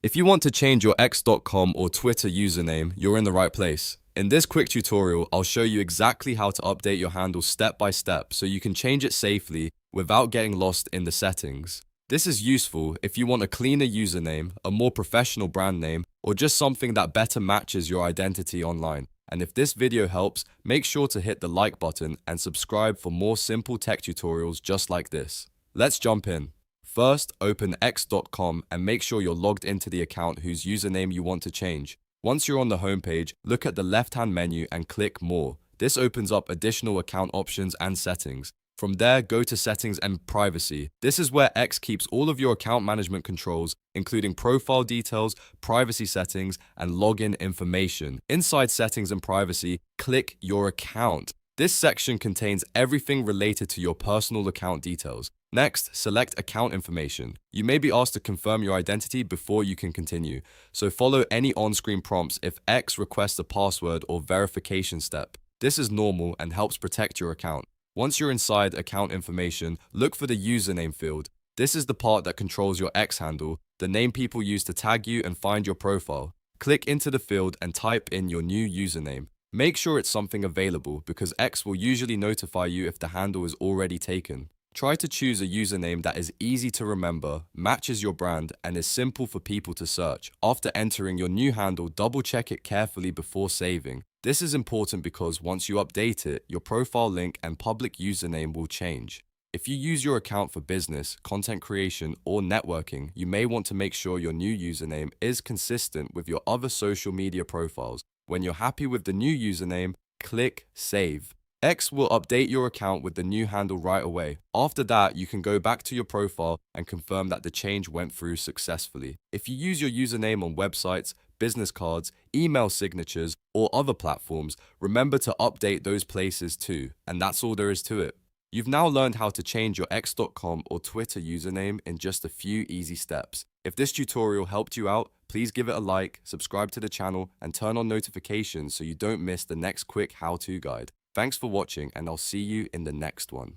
If you want to change your X.com or Twitter username, you're in the right place. In this quick tutorial, I'll show you exactly how to update your handle step by step so you can change it safely without getting lost in the settings. This is useful if you want a cleaner username, a more professional brand name, or just something that better matches your identity online. And if this video helps, make sure to hit the like button and subscribe for more simple tech tutorials just like this. Let's jump in. First, open X.com and make sure you're logged into the account whose username you want to change. Once you're on the homepage, look at the left-hand menu and click More. This opens up additional account options and settings. From there, go to Settings and Privacy. This is where X keeps all of your account management controls, including profile details, privacy settings, and login information. Inside Settings and Privacy, click Your Account. This section contains everything related to your personal account details. Next, select Account Information. You may be asked to confirm your identity before you can continue, so follow any on-screen prompts if X requests a password or verification step. This is normal and helps protect your account. Once you're inside Account Information, look for the Username field. This is the part that controls your X handle, the name people use to tag you and find your profile. Click into the field and type in your new username. Make sure it's something available because X will usually notify you if the handle is already taken. Try to choose a username that is easy to remember, matches your brand, and is simple for people to search. After entering your new handle, double-check it carefully before saving. This is important because once you update it, your profile link and public username will change. If you use your account for business, content creation, or networking, you may want to make sure your new username is consistent with your other social media profiles. When you're happy with the new username, click Save. X will update your account with the new handle right away. After that, you can go back to your profile and confirm that the change went through successfully. If you use your username on websites, business cards, email signatures, or other platforms, remember to update those places too. And that's all there is to it. You've now learned how to change your X.com or Twitter username in just a few easy steps. If this tutorial helped you out, please give it a like, subscribe to the channel, and turn on notifications so you don't miss the next quick how-to guide. Thanks for watching, and I'll see you in the next one.